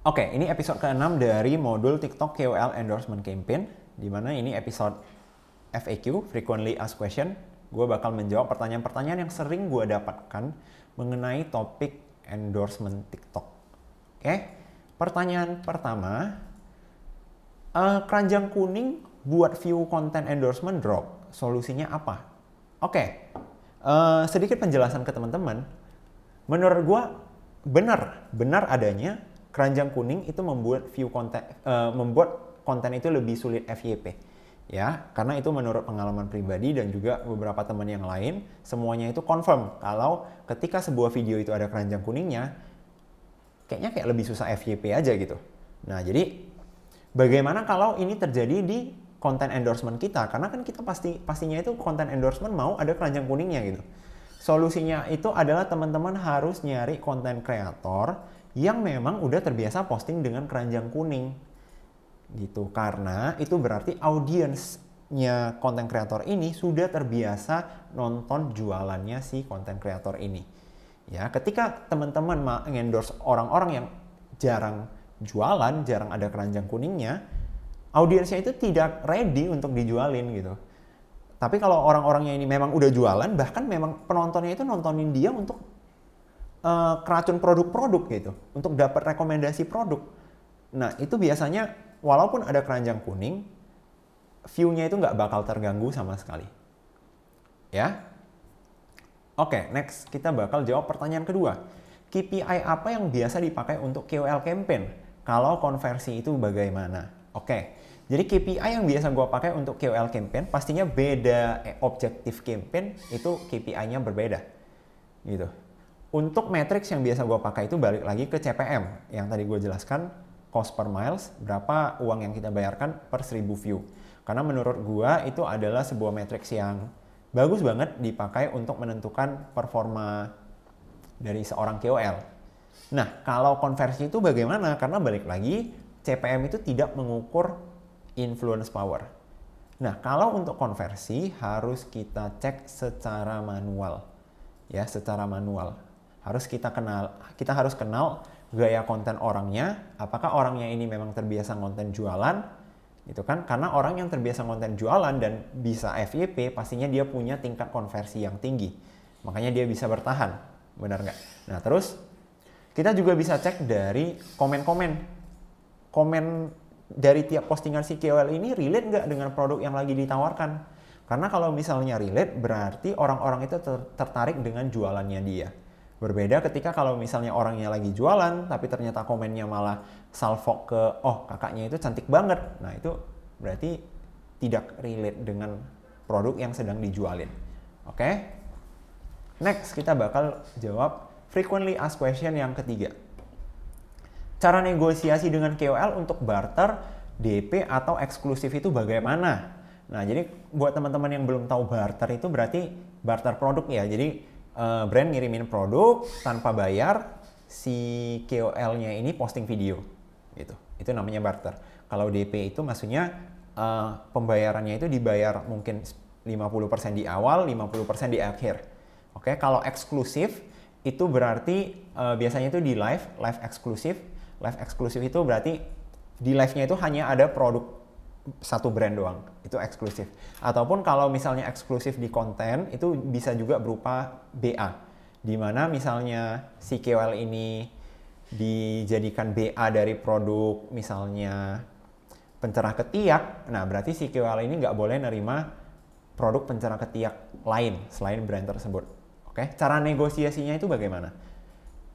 Oke, ini episode ke-6 dari modul TikTok KOL Endorsement Campaign, di mana ini episode FAQ, Frequently Asked Question. Gue bakal menjawab pertanyaan-pertanyaan yang sering gue dapatkan mengenai topik endorsement TikTok. Oke, pertanyaan pertama, keranjang kuning buat view konten endorsement drop, solusinya apa? Oke, sedikit penjelasan ke teman-teman. Menurut gue benar adanya keranjang kuning itu membuat konten itu lebih sulit FYP, ya, karena itu menurut pengalaman pribadi dan juga beberapa teman yang lain, semuanya itu confirm kalau ketika sebuah video itu ada keranjang kuningnya, kayaknya kayak lebih susah FYP aja gitu. Nah, jadi bagaimana kalau ini terjadi di konten endorsement kita? Karena kan kita pastinya itu konten endorsement mau ada keranjang kuningnya gitu. Solusinya itu adalah teman-teman harus nyari konten kreator yang memang udah terbiasa posting dengan keranjang kuning gitu, karena itu berarti audiensnya konten kreator ini sudah terbiasa nonton jualannya si konten kreator ini. Ya, ketika teman-teman mengendorse orang-orang yang jarang jualan, jarang ada keranjang kuningnya, audiensnya itu tidak ready untuk dijualin gitu. Tapi kalau orang-orangnya ini memang udah jualan, bahkan memang penontonnya itu nontonin dia untuk keracun produk-produk gitu, untuk dapat rekomendasi produk. Nah, itu biasanya walaupun ada keranjang kuning, view-nya itu nggak bakal terganggu sama sekali. Ya. Oke, next kita bakal jawab pertanyaan kedua. KPI apa yang biasa dipakai untuk KOL campaign? Kalau konversi itu bagaimana? Oke, jadi KPI yang biasa gue pakai untuk KOL campaign pastinya beda. Objektif campaign itu KPI-nya berbeda gitu. Untuk matrix yang biasa gue pakai itu balik lagi ke CPM yang tadi gue jelaskan, cost per miles, berapa uang yang kita bayarkan per 1000 view. Karena menurut gue itu adalah sebuah matrix yang bagus banget dipakai untuk menentukan performa dari seorang KOL. Nah, kalau konversi itu bagaimana? Karena balik lagi, CPM itu tidak mengukur influence power. Nah, kalau untuk konversi harus kita cek secara manual. Ya, secara manual. Kita harus kenal gaya konten orangnya, apakah orangnya ini memang terbiasa konten jualan, gitu kan? Karena orang yang terbiasa konten jualan dan bisa FYP, pastinya dia punya tingkat konversi yang tinggi. Makanya dia bisa bertahan, benar nggak? Nah, terus kita juga bisa cek dari komen-komen. Komen dari tiap postingan si KOL ini relate nggak dengan produk yang lagi ditawarkan? Karena kalau misalnya relate, berarti orang-orang itu tertarik dengan jualannya dia. Berbeda ketika kalau misalnya orangnya lagi jualan, tapi ternyata komennya malah salfok ke, oh kakaknya itu cantik banget. Nah, itu berarti tidak relate dengan produk yang sedang dijualin. Oke? Next, kita bakal jawab frequently asked question yang ketiga. Cara negosiasi dengan KOL untuk barter, DP, atau eksklusif itu bagaimana? Nah, jadi buat teman-teman yang belum tahu barter itu berarti barter produk ya. Jadi brand ngirimin produk tanpa bayar, si KOL-nya ini posting video gitu. Itu namanya barter. Kalau DP itu maksudnya pembayarannya itu dibayar mungkin 50% di awal, 50% di akhir. Oke, kalau eksklusif itu berarti biasanya itu di live eksklusif. Live eksklusif itu berarti di live-nya itu hanya ada produk satu brand doang, itu eksklusif. Ataupun kalau misalnya eksklusif di konten, itu bisa juga berupa BA, di mana misalnya si KOL ini dijadikan BA dari produk misalnya pencerah ketiak, nah berarti si KOL ini nggak boleh nerima produk pencerah ketiak lain selain brand tersebut. Oke, cara negosiasinya itu bagaimana?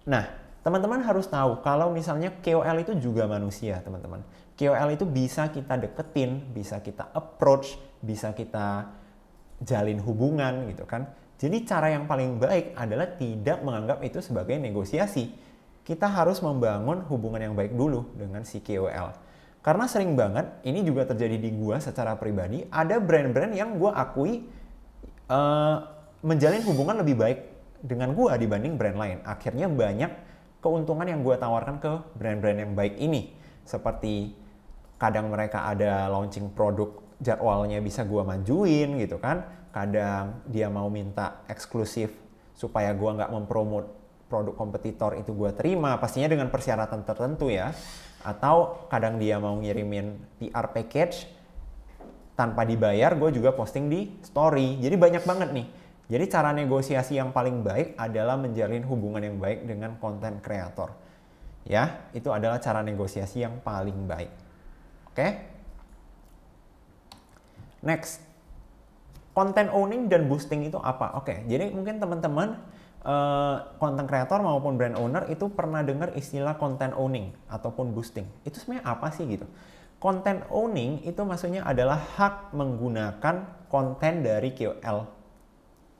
Nah, teman-teman harus tahu kalau misalnya KOL itu juga manusia, teman-teman. KOL itu bisa kita deketin, bisa kita approach, bisa kita jalin hubungan gitu kan. Jadi cara yang paling baik adalah tidak menganggap itu sebagai negosiasi. Kita harus membangun hubungan yang baik dulu dengan si KOL. Karena sering banget, ini juga terjadi di gua secara pribadi, ada brand-brand yang gua akui menjalin hubungan lebih baik dengan gua dibanding brand lain. Akhirnya banyak keuntungan yang gua tawarkan ke brand-brand yang baik ini. Seperti kadang mereka ada launching produk, jadwalnya bisa gua majuin gitu kan. Kadang dia mau minta eksklusif supaya gua nggak mempromot produk kompetitor itu gue terima, pastinya dengan persyaratan tertentu ya. Atau kadang dia mau ngirimin PR package tanpa dibayar, gue juga posting di story. Jadi banyak banget nih. Jadi cara negosiasi yang paling baik adalah menjalin hubungan yang baik dengan konten kreator. Ya, itu adalah cara negosiasi yang paling baik. Oke? Next. Content owning dan boosting itu apa? Oke, jadi mungkin teman-teman content creator maupun brand owner itu pernah dengar istilah content owning ataupun boosting. Itu sebenarnya apa sih gitu? Content owning itu maksudnya adalah hak menggunakan konten dari KOL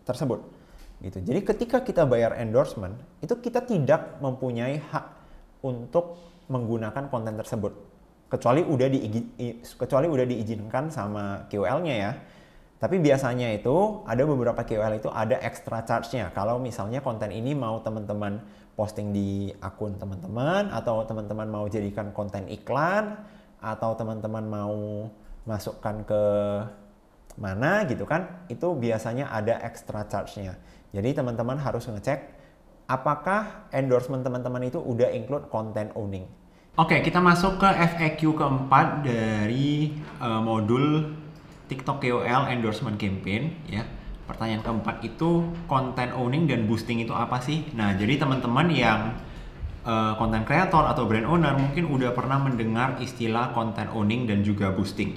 tersebut. Gitu. Jadi ketika kita bayar endorsement, itu kita tidak mempunyai hak untuk menggunakan konten tersebut. Kecuali udah diizinkan sama KOL-nya ya. Tapi biasanya itu ada beberapa KOL itu ada extra charge-nya. Kalau misalnya konten ini mau teman-teman posting di akun teman-teman, atau teman-teman mau jadikan konten iklan, atau teman-teman mau masukkan ke mana gitu kan, itu biasanya ada extra charge-nya. Jadi teman-teman harus ngecek apakah endorsement teman-teman itu udah include content owning. Oke, kita masuk ke FAQ keempat dari modul TikTok KOL endorsement campaign ya. Pertanyaan keempat itu content owning dan boosting itu apa sih? Nah, jadi teman-teman yang content creator atau brand owner mungkin udah pernah mendengar istilah content owning dan juga boosting.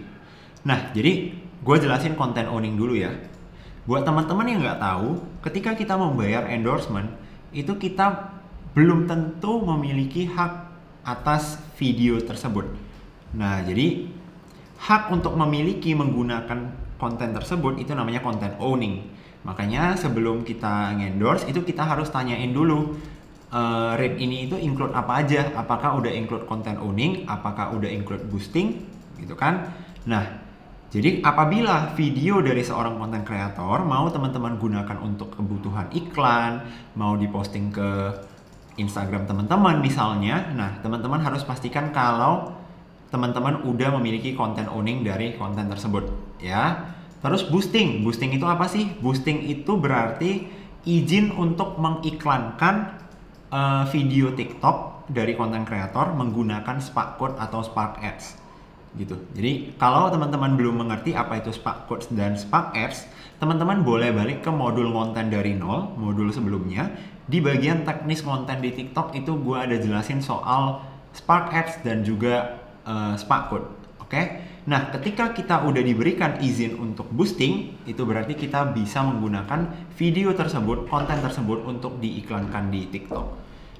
Nah, jadi gue jelasin content owning dulu ya. Buat teman-teman yang nggak tahu, ketika kita membayar endorsement, itu kita belum tentu memiliki hak atas video tersebut. Nah, jadi hak untuk memiliki menggunakan konten tersebut itu namanya content owning. Makanya sebelum kita ngendorse itu kita harus tanyain dulu rate ini itu include apa aja. Apakah udah include content owning, apakah udah include boosting gitu kan. Nah, jadi apabila video dari seorang content creator mau teman-teman gunakan untuk kebutuhan iklan, mau diposting ke Instagram teman-teman misalnya, nah teman-teman harus pastikan kalau teman-teman udah memiliki content owning dari konten tersebut ya. Terus boosting itu apa sih? Boosting itu berarti izin untuk mengiklankan video TikTok dari content creator menggunakan Spark Code atau Spark Ads gitu. Jadi kalau teman-teman belum mengerti apa itu Spark Code dan Spark Ads, teman-teman boleh balik ke modul konten dari nol, modul sebelumnya. Di bagian teknis konten di TikTok itu gue ada jelasin soal Spark Ads dan juga Spark Code. Oke? Nah, ketika kita udah diberikan izin untuk boosting, itu berarti kita bisa menggunakan video tersebut, konten tersebut untuk diiklankan di TikTok.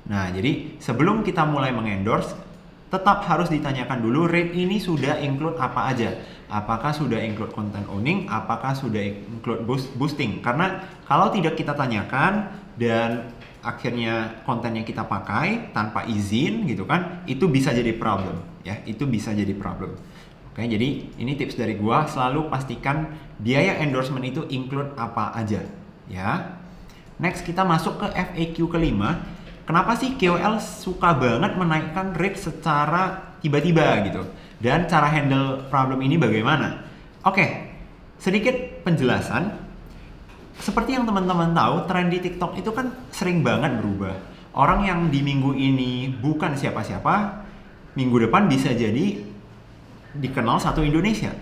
Nah, jadi sebelum kita mulai mengendorse, tetap harus ditanyakan dulu rate ini sudah include apa aja. Apakah sudah include content owning, apakah sudah include boosting. Karena kalau tidak kita tanyakan dan akhirnya konten yang kita pakai tanpa izin gitu kan, itu bisa jadi problem ya, itu bisa jadi problem. Oke, jadi ini tips dari gua, selalu pastikan biaya endorsement itu include apa aja ya. Next kita masuk ke FAQ kelima. Kenapa sih KOL suka banget menaikkan rate secara tiba-tiba gitu? Dan cara handle problem ini bagaimana? Oke, sedikit penjelasan. Seperti yang teman-teman tahu, tren di TikTok itu kan sering banget berubah. Orang yang di minggu ini bukan siapa-siapa, minggu depan bisa jadi dikenal satu Indonesia.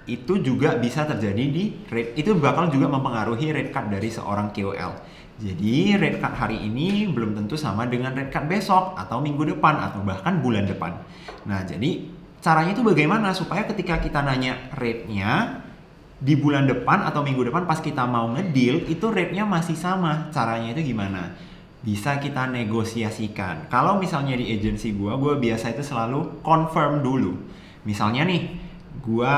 Itu juga bisa terjadi di rate, itu bakal juga mempengaruhi rate cut dari seorang KOL. Jadi rate cut hari ini belum tentu sama dengan rate cut besok atau minggu depan atau bahkan bulan depan. Nah, jadi caranya itu bagaimana supaya ketika kita nanya rate-nya di bulan depan atau minggu depan pas kita mau ngedeal itu rate-nya masih sama. Caranya itu gimana? Bisa kita negosiasikan. Kalau misalnya di agency gue biasa itu selalu confirm dulu. Misalnya nih, gue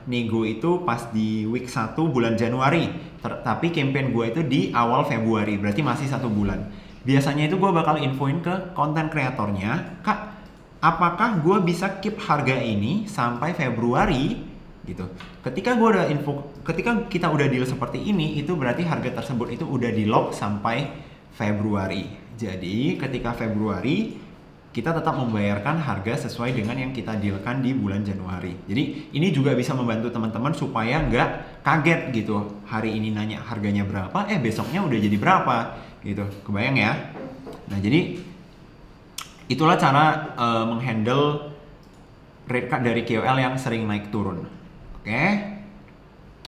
nego itu pas di week 1 bulan Januari, tapi campaign gue itu di awal Februari, berarti masih 1 bulan. Biasanya itu gue bakal infoin ke content kreatornya, Kak, apakah gue bisa keep harga ini sampai Februari? Gitu. Ketika kita udah deal seperti ini, itu berarti harga tersebut itu udah di lock sampai Februari. Jadi ketika Februari kita tetap membayarkan harga sesuai dengan yang kita dealkan di bulan Januari. Jadi ini juga bisa membantu teman-teman supaya nggak kaget gitu. Hari ini nanya harganya berapa, besoknya udah jadi berapa gitu. Kebayang ya? Nah jadi itulah cara menghandle rate cut dari KOL yang sering naik turun. Oke?